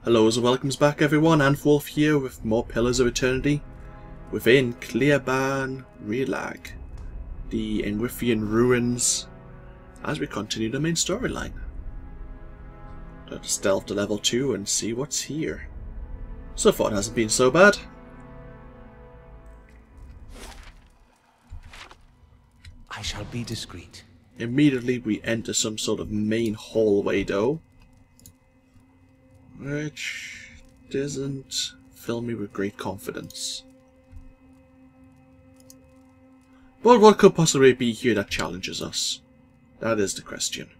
Hello and welcomes back everyone, AnthWolf here with more Pillars of Eternity within Cliaban Rilag, the Engwithan Ruins, as we continue the main storyline. Let's delve to level 2 and see what's here. So far it hasn't been so bad. I shall be discreet. Immediately we enter some sort of main hallway though, which doesn't fill me with great confidence. But what could possibly be here that challenges us? That is the question.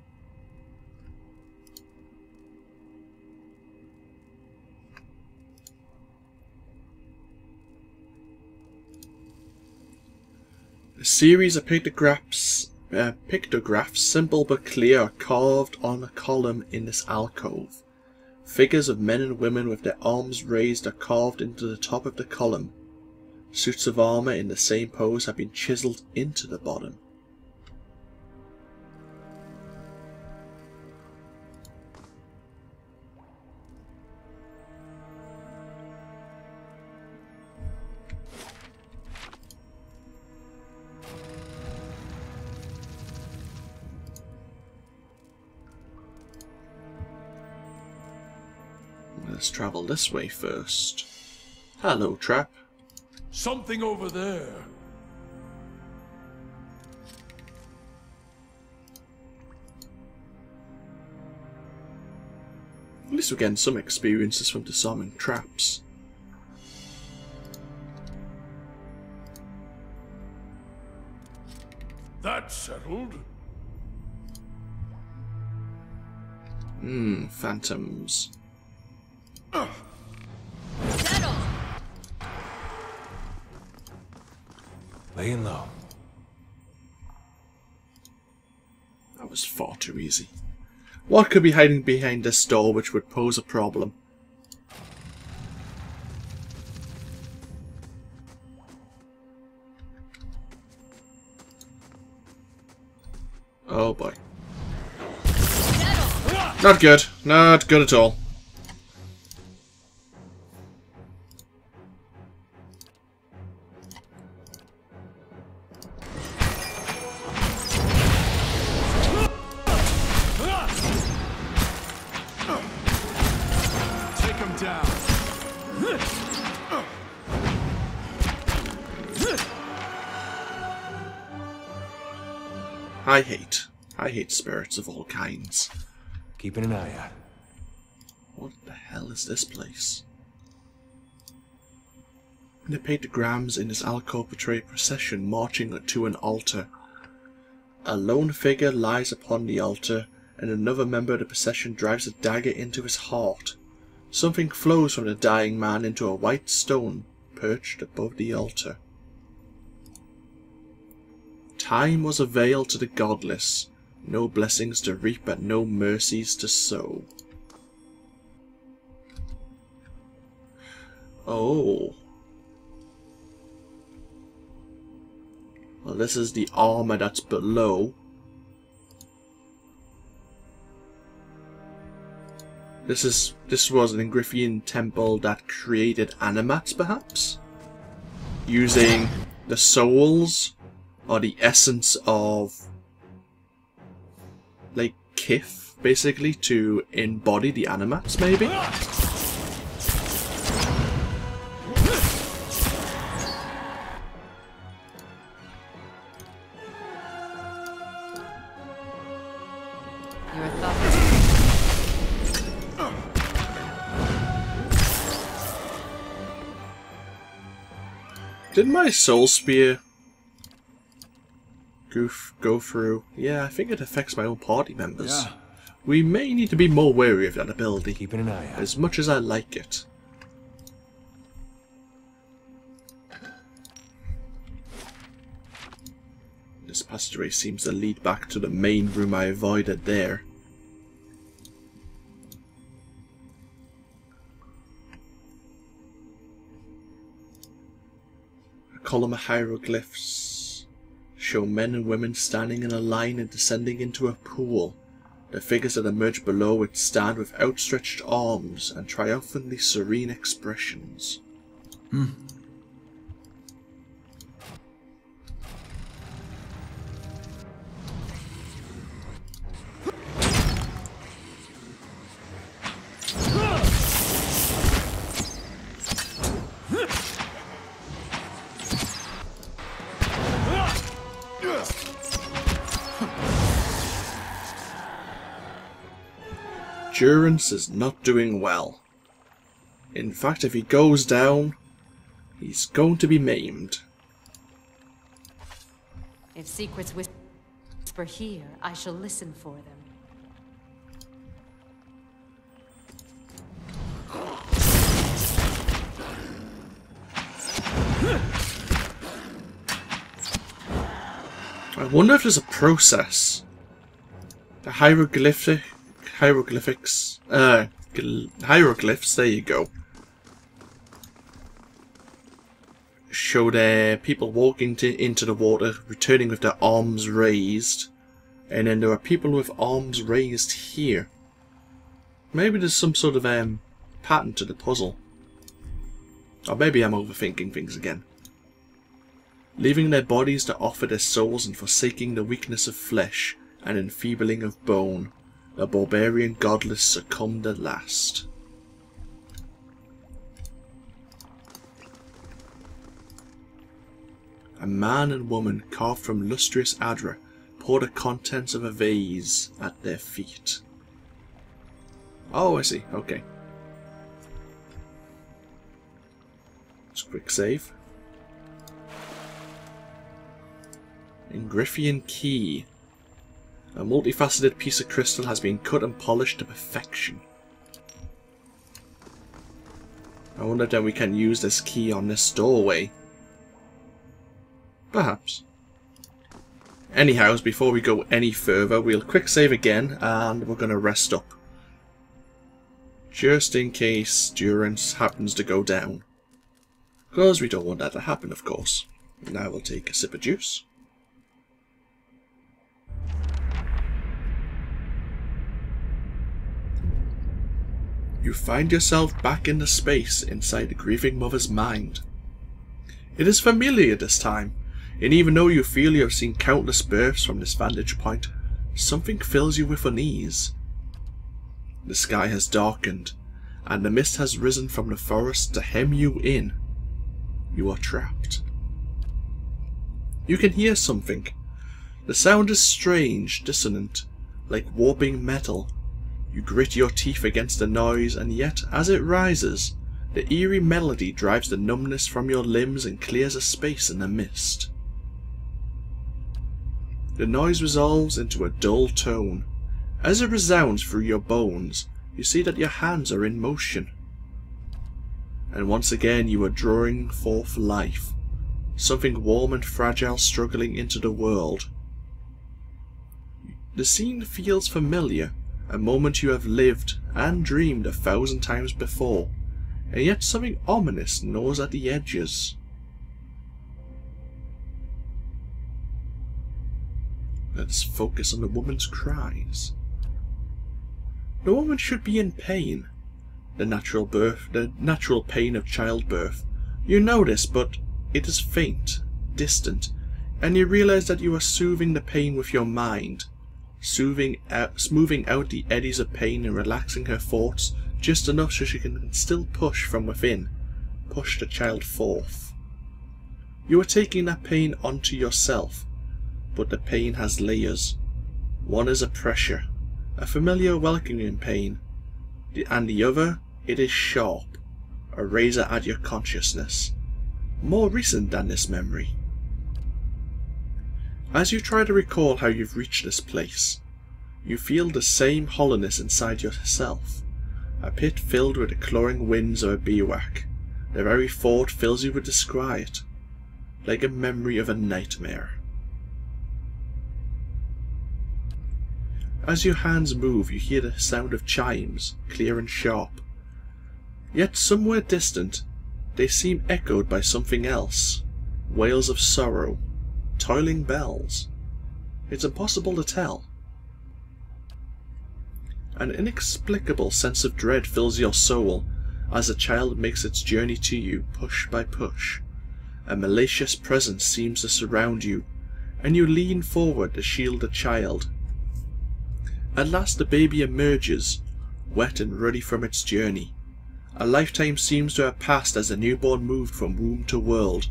A series of pictographs, simple but clear, are carved on a column in this alcove. Figures of men and women with their arms raised are carved into the top of the column. Suits of armour in the same pose have been chiselled into the bottom. Let's travel this way first. Hello, trap. Something over there. At least we're getting some experiences from disarming traps. That's settled. Phantoms. Settle. Laying low. That was far too easy. What could be hiding behind this door which would pose a problem? Oh boy. Settle. Not good. Not good at all. Take him down. I hate spirits of all kinds. Keeping an eye out. What the hell is this place? The pictograms in this alcove portray a procession marching to an altar. A lone figure lies upon the altar, and another member of the procession drives a dagger into his heart. Something flows from the dying man into a white stone perched above the altar. Time was a veil to the godless, no blessings to reap and no mercies to sow. Oh. Well, this is the armor that's below. This was an Engwithan temple that created animats, perhaps? Using the souls or the essence of like Kith, basically, to embody the animats, maybe? Your thoughts. Did my soul spear go through? Yeah, I think it affects my own party members. Yeah. We may need to be more wary of that ability, Keeping an eye out. as much as I like it. This passageway seems to lead back to the main room I avoided there. A column of hieroglyphs show men and women standing in a line and descending into a pool. The figures that emerge below it stand with outstretched arms and triumphantly serene expressions. Durance is not doing well. In fact, if he goes down, he's going to be maimed. If secrets whisper here, I shall listen for them. I wonder if there's a process. The hieroglyphs, there you go. Showed people walking into the water, returning with their arms raised. And then there are people with arms raised here. Maybe there's some sort of pattern to the puzzle. Or maybe I'm overthinking things again. Leaving their bodies to offer their souls and forsaking the weakness of flesh and enfeebling of bone, the barbarian godless succumbed at last. A man and woman carved from lustrous adra pour the contents of a vase at their feet. Oh, I see. Okay. Let's quick save. Engwithan Key. A multifaceted piece of crystal has been cut and polished to perfection. I wonder if then we can use this key on this doorway. Perhaps. Anyhow, before we go any further, we'll quick save again and we're going to rest up. Just in case Durance happens to go down. Because we don't want that to happen, of course. Now we'll take a sip of juice. You find yourself back in the space inside the grieving mother's mind. It is familiar this time, and even though you feel you have seen countless births from this vantage point, something fills you with unease. The sky has darkened, and the mist has risen from the forest to hem you in. You are trapped. You can hear something. The sound is strange, dissonant, like warping metal. You grit your teeth against the noise, and yet, as it rises, the eerie melody drives the numbness from your limbs and clears a space in the mist. The noise resolves into a dull tone. As it resounds through your bones, you see that your hands are in motion. And once again you are drawing forth life, something warm and fragile struggling into the world. The scene feels familiar, a moment you have lived and dreamed 1,000 times before, and yet something ominous gnaws at the edges. Let's focus on the woman's cries. The woman should be in pain. The natural pain of childbirth. You know this, but it is faint, distant, and you realize that you are soothing the pain with your mind, smoothing out the eddies of pain and relaxing her thoughts just enough so she can still push from within, push the child forth. You are taking that pain onto yourself, but the pain has layers. One is a pressure, a familiar welcoming pain, and the other, it is sharp, a razor at your consciousness, more recent than this memory. As you try to recall how you've reached this place, you feel the same hollowness inside yourself, a pit filled with the clawing winds of a bivouac. The very thought fills you with disquiet, like a memory of a nightmare. As your hands move, you hear the sound of chimes, clear and sharp. Yet somewhere distant, they seem echoed by something else. Wails of sorrow, toiling bells. It's impossible to tell. An inexplicable sense of dread fills your soul as the child makes its journey to you push by push. A malicious presence seems to surround you, and you lean forward to shield the child. At last the baby emerges, wet and ruddy from its journey. A lifetime seems to have passed as the newborn moved from womb to world,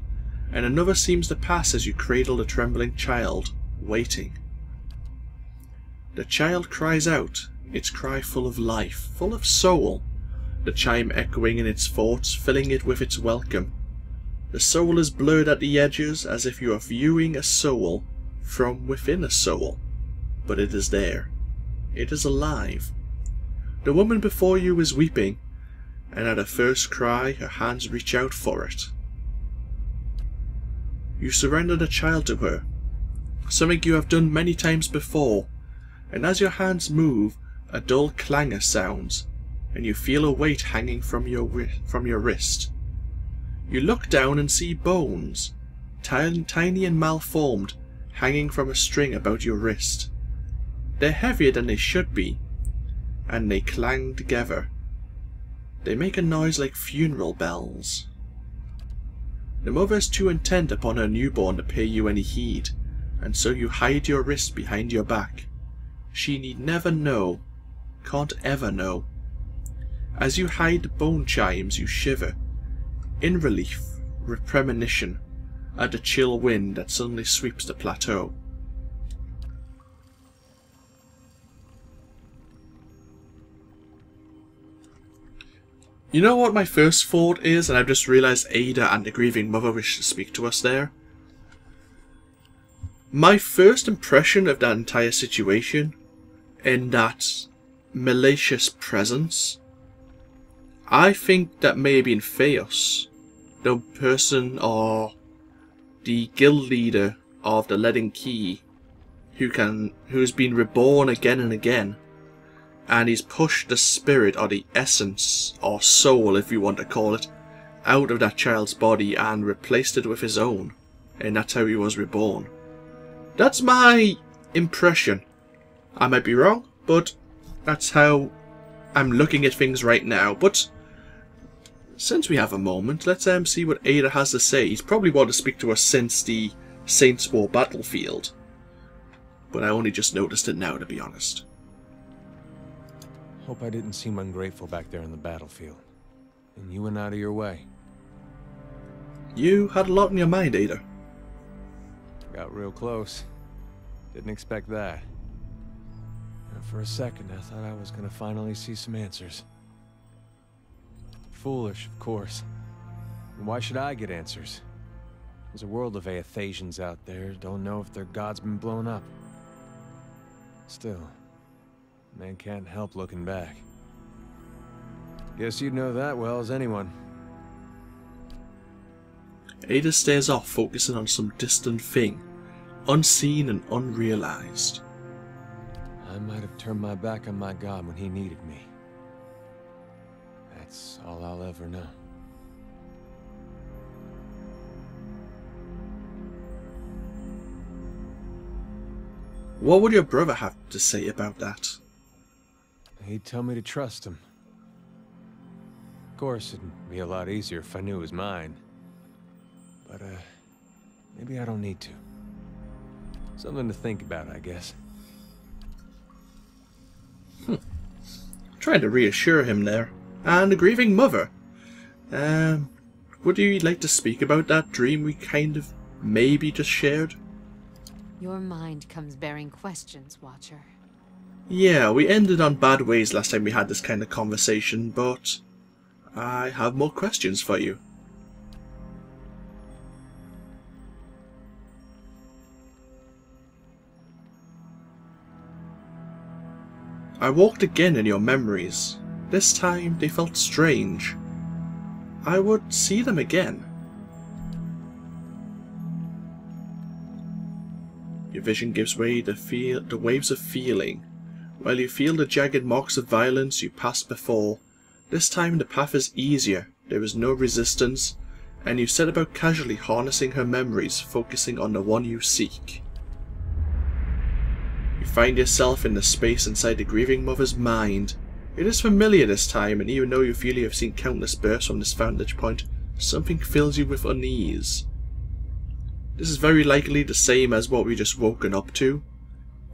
and another seems to pass as you cradle the trembling child, waiting. The child cries out, its cry full of life, full of soul, the chime echoing in its thoughts, filling it with its welcome. The soul is blurred at the edges as if you are viewing a soul from within a soul, but it is there. It is alive. The woman before you is weeping, and at her first cry her hands reach out for it. You surrender the child to her, something you have done many times before, and as your hands move, a dull clangor sounds, and you feel a weight hanging from your wrist. You look down and see bones, tiny and malformed, hanging from a string about your wrist. They're heavier than they should be, and they clang together. They make a noise like funeral bells. The mother is too intent upon her newborn to pay you any heed, and so you hide your wrist behind your back. She need never know, can't ever know. As you hide the bone chimes, you shiver, in relief, with premonition, at the chill wind that suddenly sweeps the plateau. You know what my first thought is, and I've just realised Ada and the grieving mother wish to speak to us there? My first impression of that entire situation, in that malicious presence, I think that may have been Theos, the person or the guild leader of the Leaden Key, who's been reborn again and again, and he's pushed the spirit or the essence or soul, if you want to call it, out of that child's body and replaced it with his own, and that's how he was reborn. That's my impression. I might be wrong, but that's how I'm looking at things right now. But since we have a moment, let's see what Ada has to say. He's probably wanted to speak to us since the Saints War battlefield, but I only just noticed it now, to be honest. Hope I didn't seem ungrateful back there in the battlefield, and you went out of your way. You had a lot on your mind, Ada. Got real close. Didn't expect that. And for a second, I thought I was gonna finally see some answers. Foolish, of course. And why should I get answers? There's a world of Aethasians out there, don't know if their god's been blown up. Still, man can't help looking back. Guess you'd know that well as anyone. Ada stares off, focusing on some distant thing, unseen and unrealized. I might have turned my back on my god when he needed me. That's all I'll ever know. What would your brother have to say about that? He'd tell me to trust him. Of course, it'd be a lot easier if I knew it was mine. But, maybe I don't need to. Something to think about, I guess. Trying to reassure him there. And a grieving mother. Would you like to speak about that dream we kind of maybe just shared? Your mind comes bearing questions, Watcher. Yeah, we ended on bad ways last time we had this kind of conversation, but I have more questions for you. I walked again in your memories. This time they felt strange. I would see them again. Your vision gives way to the waves of feeling. While you feel the jagged marks of violence you passed before, this time the path is easier, there is no resistance, and you set about casually harnessing her memories, focusing on the one you seek. You find yourself in the space inside the grieving mother's mind. It is familiar this time, and even though you feel you have seen countless births from this vantage point, something fills you with unease. This is very likely the same as what we just woken up to.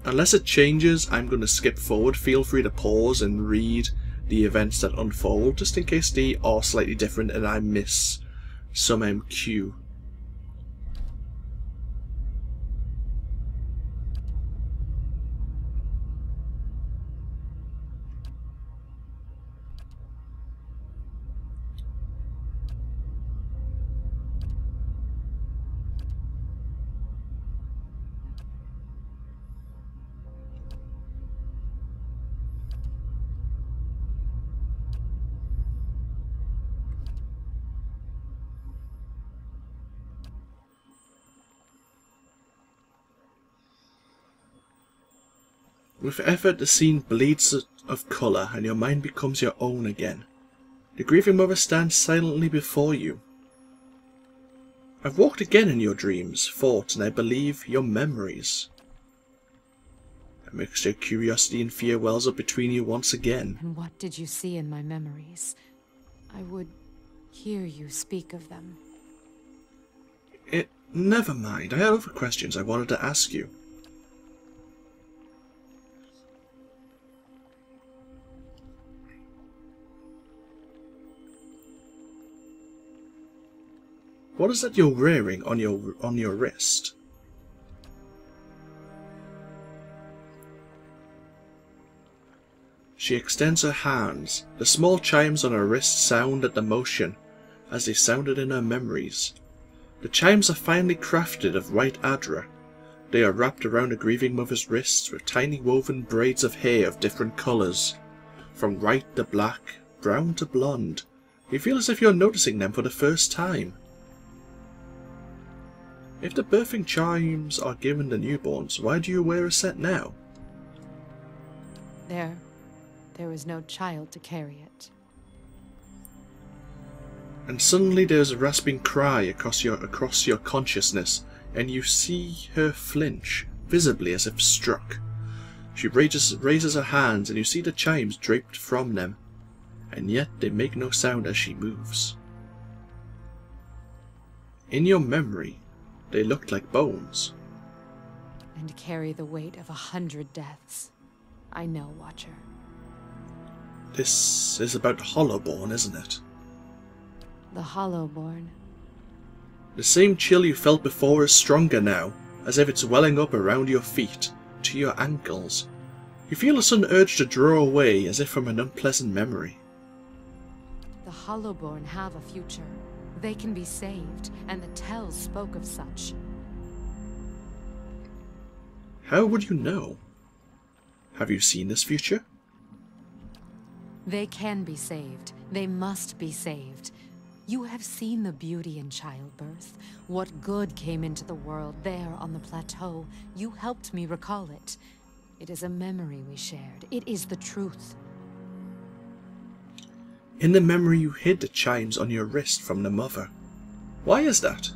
Unless it changes, I'm going to skip forward. Feel free to pause and read the events that unfold, just in case they are slightly different and I miss some cue. With effort the scene bleeds of colour and your mind becomes your own again. The grieving mother stands silently before you. I've walked again in your dreams, thoughts, and I believe your memories. A mixture of curiosity and fear wells up between you once again. And what did you see in my memories? I would hear you speak of them. Never mind. I had other questions I wanted to ask you. What is that you're wearing on your wrist? She extends her hands. The small chimes on her wrist sound at the motion, as they sounded in her memories. The chimes are finely crafted of white adra. They are wrapped around a grieving mother's wrists with tiny woven braids of hair of different colours, from white to black, brown to blonde. You feel as if you're noticing them for the first time. If the birthing chimes are given to newborns, why do you wear a set now? There was no child to carry it. And suddenly there's a rasping cry across your consciousness, and you see her flinch, visibly as if struck. She raises her hands, and you see the chimes draped from them, and yet they make no sound as she moves. In your memory, they looked like bones. And carry the weight of 100 deaths. I know, Watcher. This is about the Hollowborn, isn't it? The Hollowborn. The same chill you felt before is stronger now, as if it's welling up around your feet, to your ankles. You feel a sudden urge to draw away, as if from an unpleasant memory. The Hollowborn have a future. They can be saved, and the Tells spoke of such. How would you know? Have you seen this future? They can be saved. They must be saved. You have seen the beauty in childbirth. What good came into the world there on the plateau. You helped me recall it. It is a memory we shared. It is the truth. In the memory you hid the chimes on your wrist from the mother. Why is that?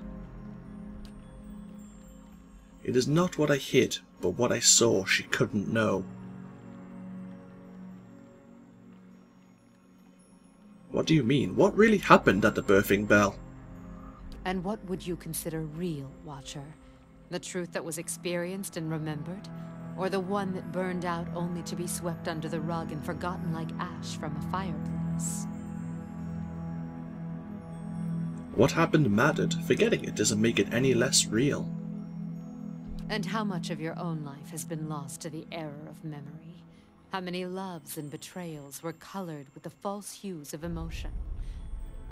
It is not what I hid, but what I saw she couldn't know. What do you mean? What really happened at the birthing bell? And what would you consider real, Watcher? The truth that was experienced and remembered? Or the one that burned out only to be swept under the rug and forgotten like ash from a fireplace? What happened mattered. Forgetting it doesn't make it any less real. And how much of your own life has been lost to the error of memory? How many loves and betrayals were colored with the false hues of emotion?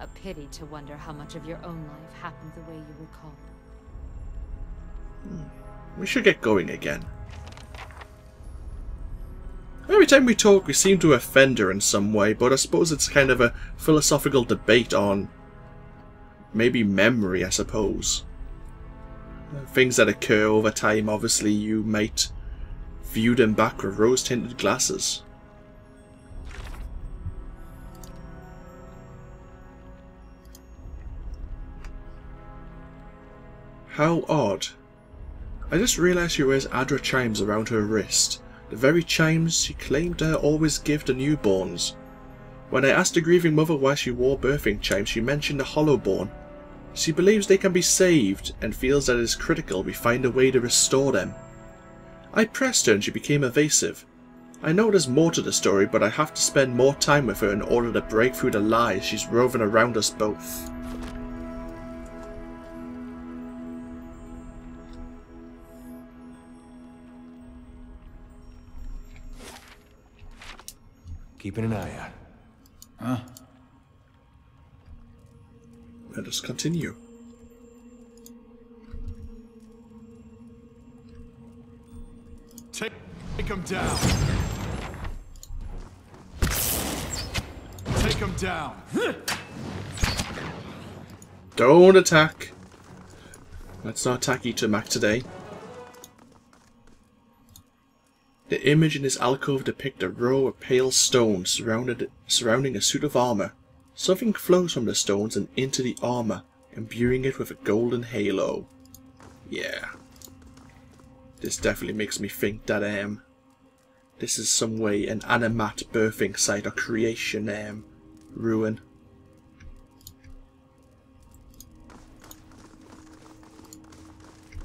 A pity to wonder how much of your own life happened the way you recall. We should get going again. Every time we talk, we seem to offend her in some way, but I suppose it's kind of a philosophical debate on maybe memory, I suppose. Things that occur over time, obviously, you might view them back with rose-tinted glasses. How odd. I just realised she wears Adra chimes around her wrist, the very chimes she claimed to always give to newborns. When I asked the grieving mother why she wore birthing chimes, she mentioned the hollowborn. She believes they can be saved and feels that it is critical we find a way to restore them. I pressed her and she became evasive. I know there's more to the story, but I have to spend more time with her in order to break through the lies she's roving around us both. Keeping an eye out. Huh? Let us continue. Take him down. Take him down. Don't attack. Let's not attack Itamak today. The image in this alcove depicts a row of pale stones surrounding a suit of armour. Something flows from the stones and into the armour, imbuing it with a golden halo. Yeah. This definitely makes me think that this is some way an animate birthing site or creation ruin.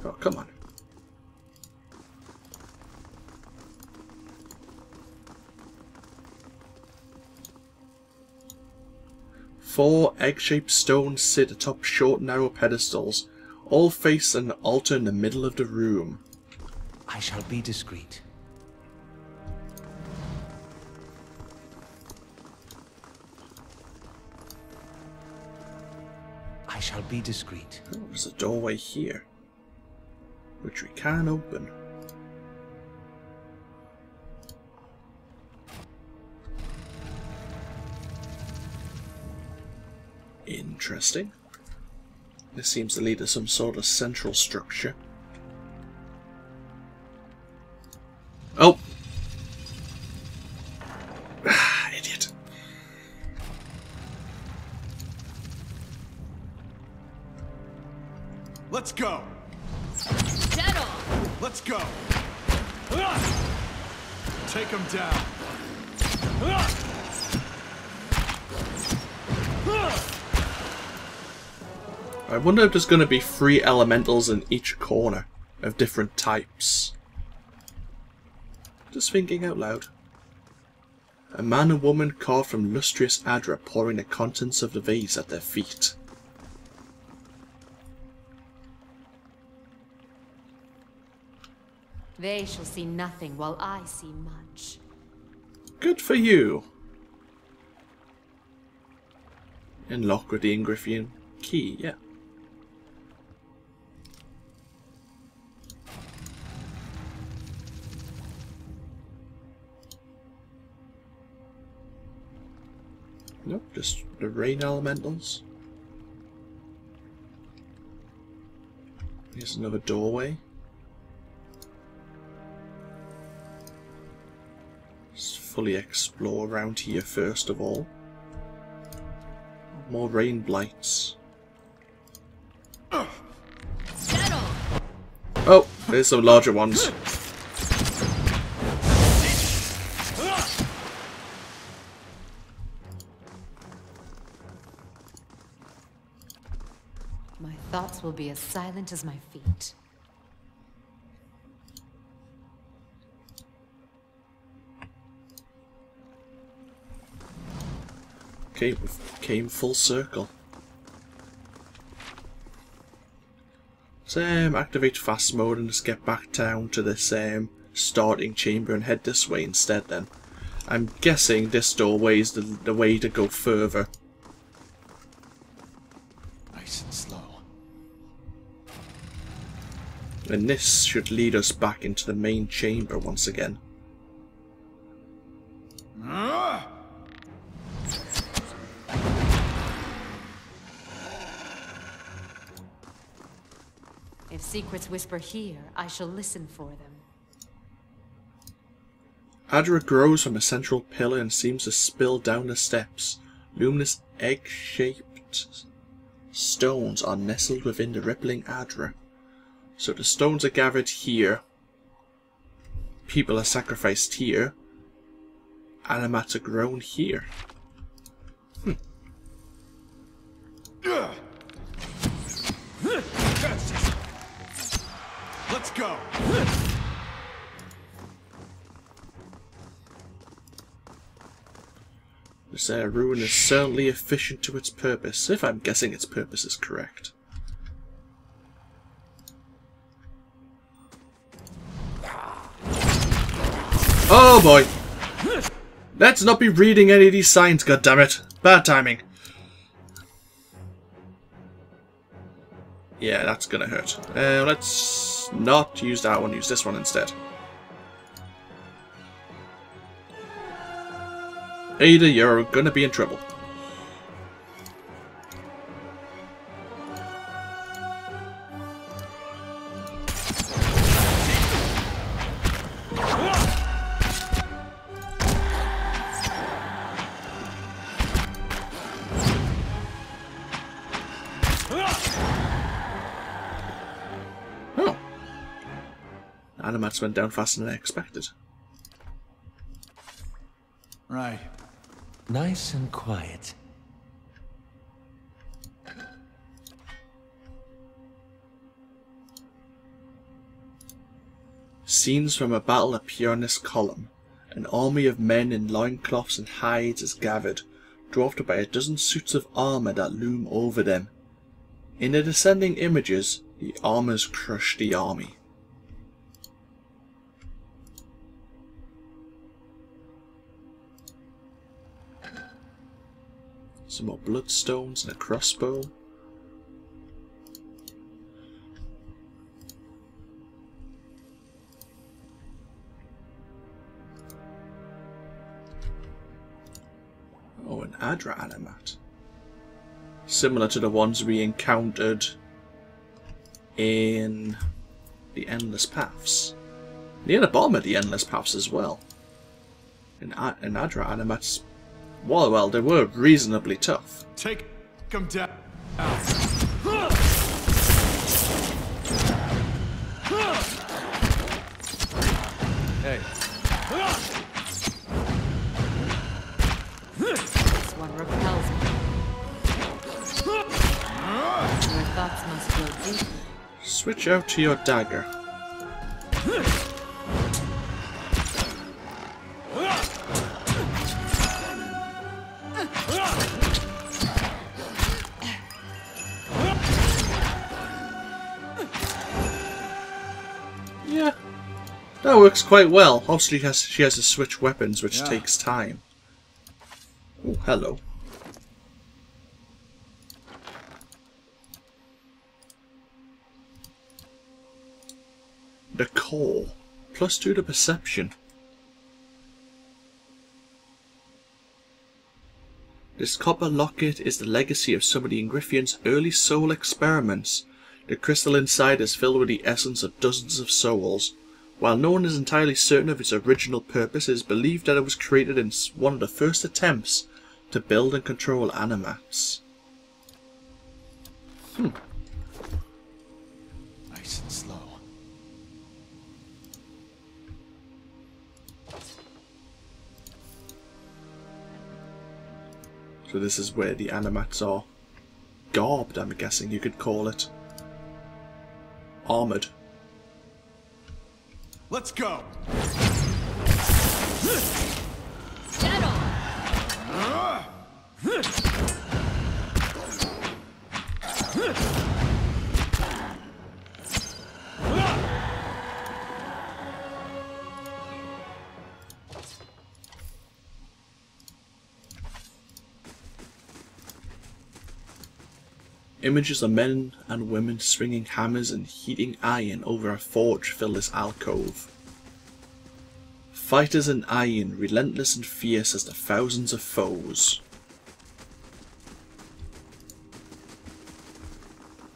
Oh, come on. Four egg-shaped stones sit atop short, narrow pedestals, all face an altar in the middle of the room. I shall be discreet. I shall be discreet. Oh, there's a doorway here, which we can open. Interesting. This seems to lead to some sort of central structure. Oh! Idiot. Let's go. Settle! Let's go. Take him down. I wonder if there's going to be 3 elementals in each corner of different types. Just thinking out loud. A man and woman carved from lustrous Adra pouring the contents of the vase at their feet. They shall see nothing while I see much. Good for you. Unlock with the Engwithan Key, yeah. Nope, just the rain elementals. Here's another doorway. Let's fully explore around here first of all. More rain blights. Settle! Oh, there's some larger ones. My thoughts will be as silent as my feet. Okay, we came full circle. Let's activate fast mode and just get back down to this starting chamber and head this way instead then. I'm guessing this doorway is the way to go further. Nice and slow. And this should lead us back into the main chamber once again. If secrets whisper here, I shall listen for them. Adra grows from a central pillar and seems to spill down the steps. Luminous egg-shaped stones are nestled within the rippling Adra. So the stones are gathered here. People are sacrificed here. Animats are grown here. Let's go. This ruin is certainly efficient to its purpose, if I'm guessing its purpose is correct. Oh boy! Let's not be reading any of these signs, goddammit. Bad timing. Yeah, that's gonna hurt. Let's not use that one, use this one instead. Ada, you're gonna be in trouble. Oh. Animats went down faster than I expected. Right. Nice and quiet. Scenes from a battle appear on this column. An army of men in loincloths and hides is gathered, dwarfed by a dozen suits of armour that loom over them. In the descending images, the armours crush the army. Some more bloodstones and a crossbow. Oh, an Adra animat. Similar to the ones we encountered in the Endless Paths. Near the bottom of the Endless Paths as well. An Adra animats. Well, they were reasonably tough. Take them down. Hey. This one repels me. Your thoughts must go deep. Switch out to your dagger. Yeah, that works quite well. Obviously, she has to switch weapons, which takes time. Oh, hello. The core. +2 to perception. This copper locket is the legacy of some of the Engwithan's early soul experiments. The crystal inside is filled with the essence of dozens of souls. While no one is entirely certain of its original purpose, it is believed that it was created in one of the first attempts to build and control animats. Nice and slow. So this is where the animats are garbed, I'm guessing you could call it. Armoured. Let's go. Images of men and women swinging hammers and heating iron over a forge fill this alcove. Fighters in iron, relentless and fierce as the thousands of foes.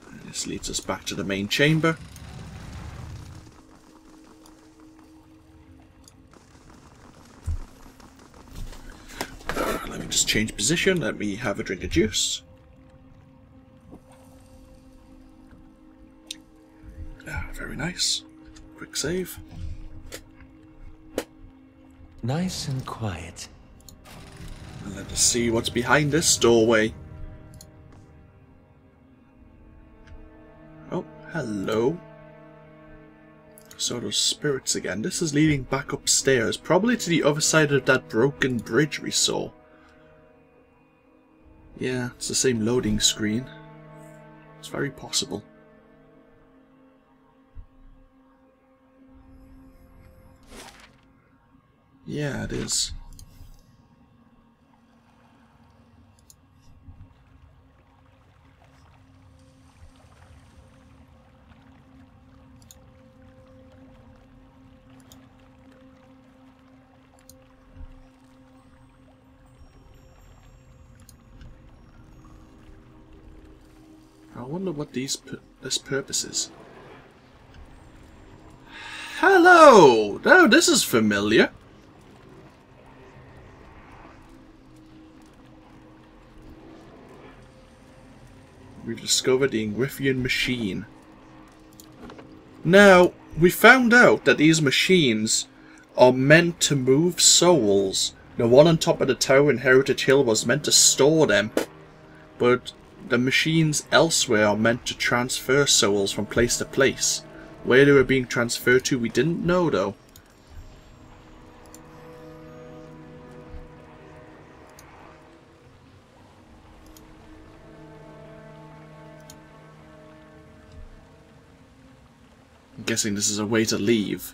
And this leads us back to the main chamber. Let me just change position, let me have a drink of juice. Ah, very nice. Quick save. Nice and quiet. And let us see what's behind this doorway. Oh, hello. So those spirits again. This is leading back upstairs, probably to the other side of that broken bridge we saw. Yeah, it's the same loading screen. It's very possible. Yeah, it is. I wonder what this purpose is. Hello! Oh, this is familiar. We discovered the Engwithan machine. Now, we found out that these machines are meant to move souls. The one on top of the tower in Heritage Hill was meant to store them. But the machines elsewhere are meant to transfer souls from place to place. Where they were being transferred to, we didn't know though. I'm guessing this is a way to leave.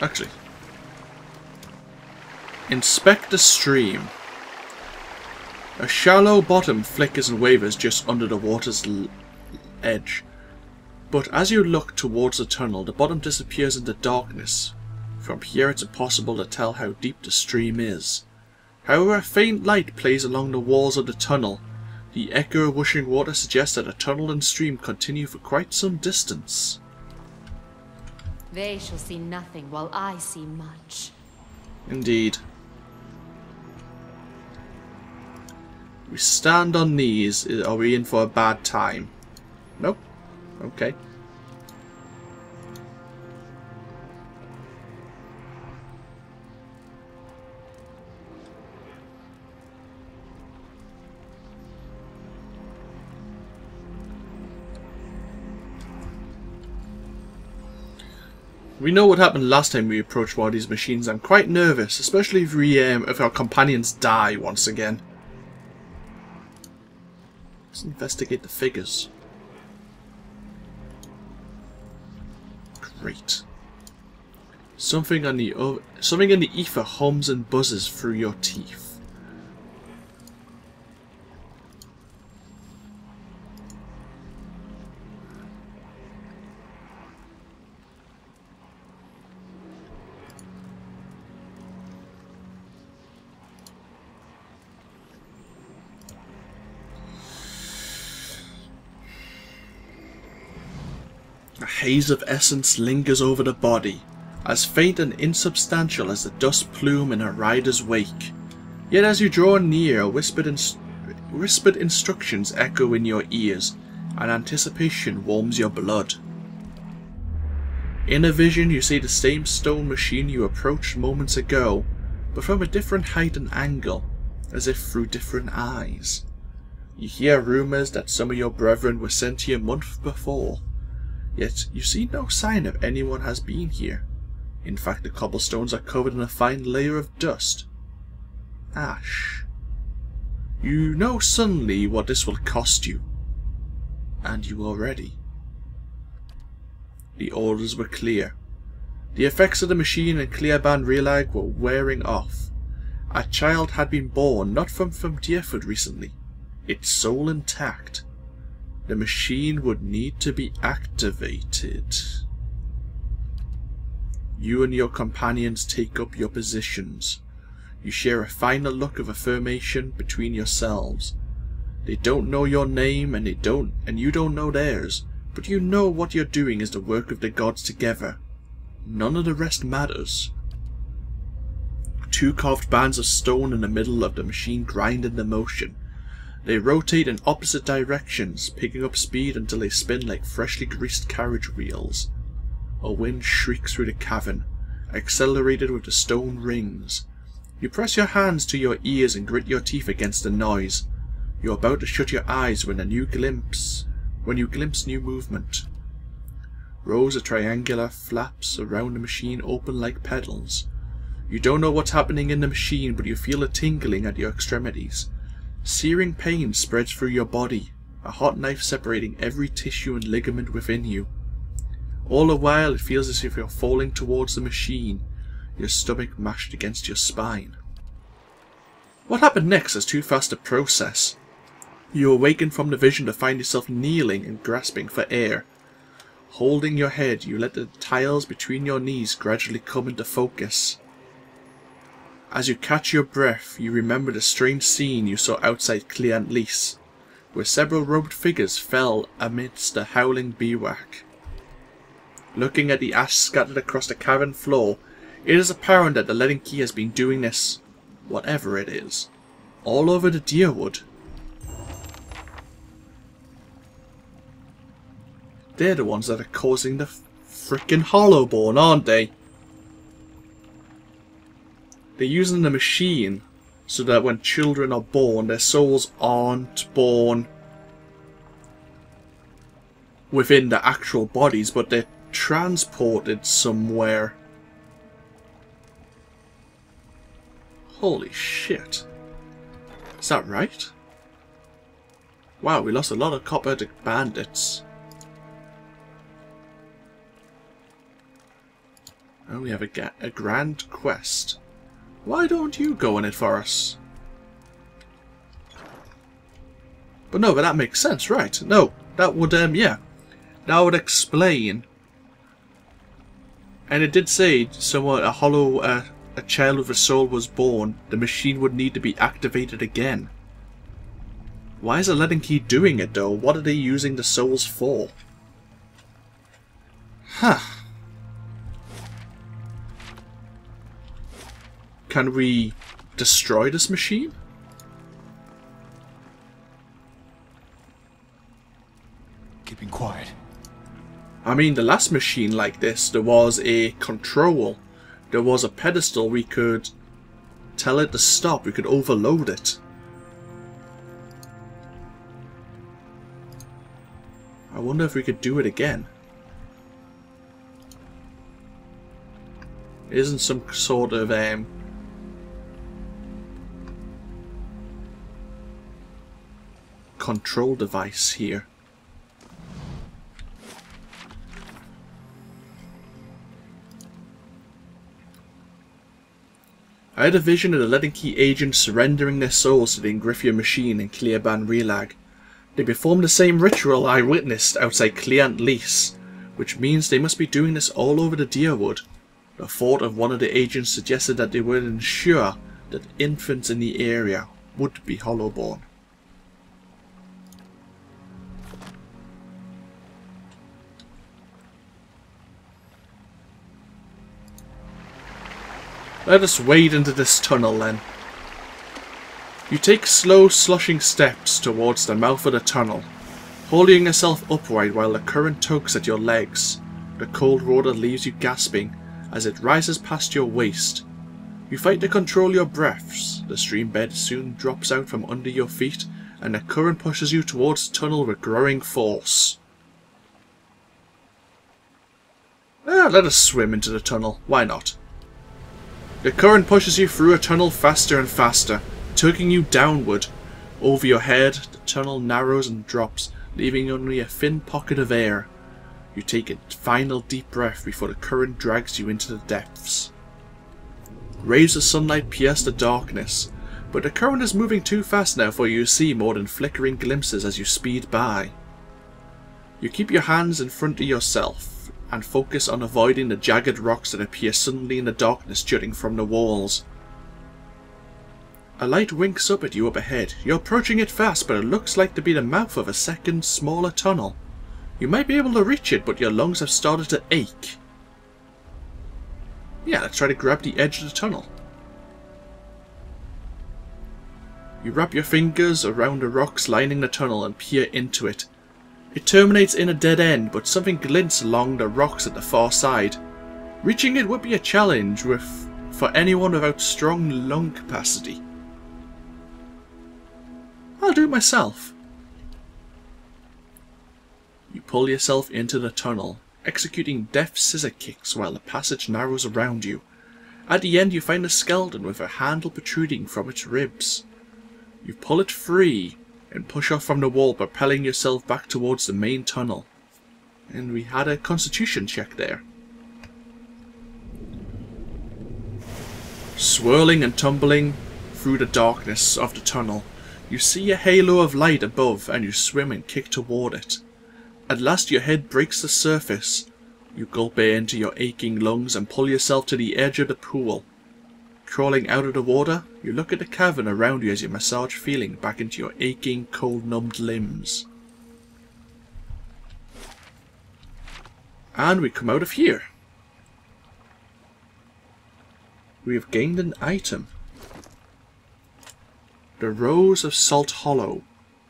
Actually, inspect the stream. A shallow bottom flickers and wavers just under the water's edge. But as you look towards the tunnel, the bottom disappears into darkness. From here it's impossible to tell how deep the stream is. However, a faint light plays along the walls of the tunnel. The echo of whooshing water suggests that the tunnel and stream continue for quite some distance. They shall see nothing while I see much. Indeed. We stand on these. Are we in for a bad time? Nope. Okay. We know what happened last time we approached one of these machines. I'm quite nervous, especially if our companions die once again. Let's investigate the figures. Great. Something in the ether hums and buzzes through your teeth. A haze of essence lingers over the body, as faint and insubstantial as the dust plume in a rider's wake. Yet as you draw near, whispered instructions echo in your ears, and anticipation warms your blood. In a vision you see the same stone machine you approached moments ago, but from a different height and angle, as if through different eyes. You hear rumours that some of your brethren were sent here months before. Yet you see no sign of anyone has been here. In fact, the cobblestones are covered in a fine layer of dust. Ash. You know suddenly what this will cost you. And you are ready. The orders were clear. The effects of the machine and Cliaban Rilag were wearing off. A child had been born, not from Deerford recently, its soul intact. The machine would need to be activated. You and your companions take up your positions. You share a final look of affirmation between yourselves. They don't know your name and you don't know theirs, but you know what you're doing is the work of the gods together. None of the rest matters. Two carved bands of stone in the middle of the machine grind into motion, They rotate in opposite directions, picking up speed until they spin like freshly greased carriage wheels. A wind shrieks through the cavern, accelerated with the stone rings. You press your hands to your ears and grit your teeth against the noise. You're about to shut your eyes when you glimpse new movement. Rows of triangular flaps around the machine open like petals. You don't know what's happening in the machine, but you feel a tingling at your extremities. Searing pain spreads through your body, a hot knife separating every tissue and ligament within you. All the while it feels as if you're falling towards the machine, your stomach mashed against your spine. What happened next is too fast to process. You awaken from the vision to find yourself kneeling and grasping for air. Holding your head, you let the tiles between your knees gradually come into focus. As you catch your breath, you remember the strange scene you saw outside Cliaban Rilag, where several robed figures fell amidst the howling bivouac. Looking at the ash scattered across the cavern floor, it is apparent that the Leaden Key has been doing this, whatever it is, all over the Deerwood. They're the ones that are causing the frickin' Hollowborn, aren't they? They're using the machine so that when children are born, their souls aren't born within the actual bodies, but they're transported somewhere. Holy shit. Is that right? Wow, we lost a lot of copper to bandits. And we have a grand quest. Why don't you go in it for us? But no, but that makes sense, right? No, that would, yeah. That would explain. And it did say, someone, a child with a soul was born. The machine would need to be activated again. Why is the Leaden Key doing it, though? What are they using the souls for? Huh. Can we destroy this machine? Keeping quiet. I mean, the last machine like this, there was a control. There was a pedestal we could tell it to stop. We could overload it. I wonder if we could do it again. It isn't some sort of control device here. I had a vision of the Leaden Key agents surrendering their souls to the Engwithan machine in Cliaban Rilag. They performed the same ritual I witnessed outside Cliaban Rilag, which means they must be doing this all over the Deerwood. The thought of one of the agents suggested that they would ensure that infants in the area would be Hollowborn. Let us wade into this tunnel then. You take slow, sloshing steps towards the mouth of the tunnel, holding yourself upright while the current tugs at your legs. The cold water leaves you gasping as it rises past your waist. You fight to control your breaths. The stream bed soon drops out from under your feet, and the current pushes you towards the tunnel with growing force. Let us swim into the tunnel. Why not? The current pushes you through a tunnel faster and faster, tugging you downward. Over your head, the tunnel narrows and drops, leaving only a thin pocket of air. You take a final deep breath before the current drags you into the depths. Rays of sunlight pierce the darkness, but the current is moving too fast now for you to see more than flickering glimpses as you speed by. You keep your hands in front of yourself and focus on avoiding the jagged rocks that appear suddenly in the darkness jutting from the walls. A light winks up at you up ahead. You're approaching it fast, but it looks like to be the mouth of a second, smaller tunnel. You might be able to reach it, but your lungs have started to ache. Yeah, let's try to grab the edge of the tunnel. You wrap your fingers around the rocks lining the tunnel and peer into it. It terminates in a dead end, but something glints along the rocks at the far side. Reaching it would be a challenge for anyone without strong lung capacity. I'll do it myself. You pull yourself into the tunnel, executing deft scissor kicks while the passage narrows around you. At the end you find a skeleton with a handle protruding from its ribs. You pull it free and push off from the wall, propelling yourself back towards the main tunnel. And we had a constitution check there. Swirling and tumbling through the darkness of the tunnel, you see a halo of light above and you swim and kick toward it. At last your head breaks the surface. You gulp air into your aching lungs and pull yourself to the edge of the pool. Crawling out of the water, you look at the cavern around you as you massage feeling back into your aching, cold-numbed limbs. And we come out of here. We have gained an item. The Rose of Salt Hollow,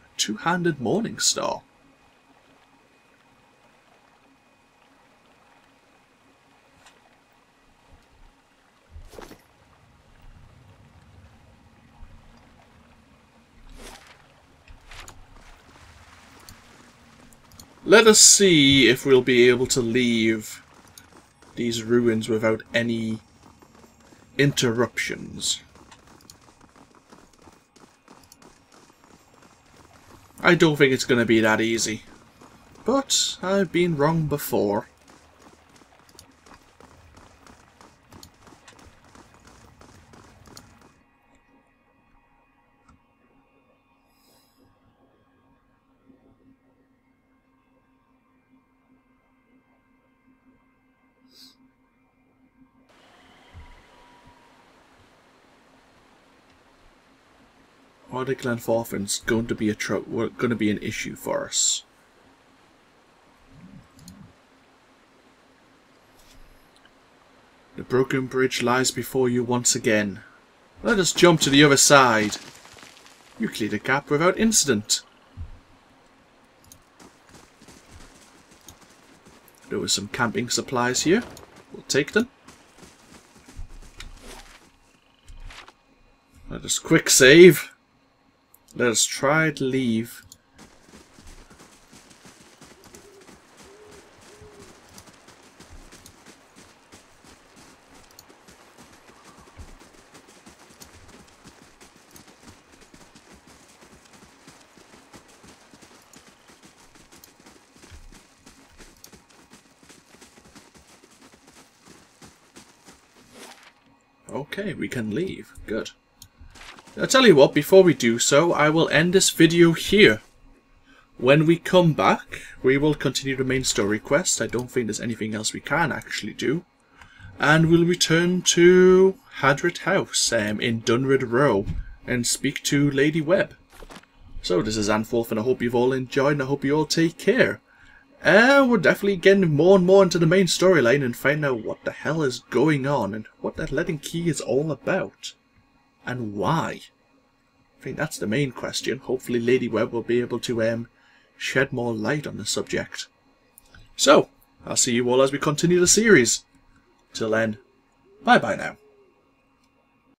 a two-handed morning star. Let us see if we'll be able to leave these ruins without any interruptions. I don't think it's going to be that easy, but I've been wrong before. Are the Glanfathans going to be an issue for us? The broken bridge lies before you once again. Let us jump to the other side. You cleared a gap without incident. There were some camping supplies here. We'll take them. Let us quick save. Let us try to leave. Okay, we can leave. Good. I'll tell you what, before we do so, I will end this video here. When we come back, we will continue the main story quest. I don't think there's anything else we can actually do. And we'll return to Hadrit House in Dunrid Row and speak to Lady Webb. So this is AnthWolf, and I hope you've all enjoyed, and I hope you all take care. We're definitely getting more and more into the main storyline and find out what the hell is going on and what that Leaden Key is all about. And why? I think that's the main question. Hopefully Lady Webb will be able to shed more light on the subject. So, I'll see you all as we continue the series. Till then, bye bye now.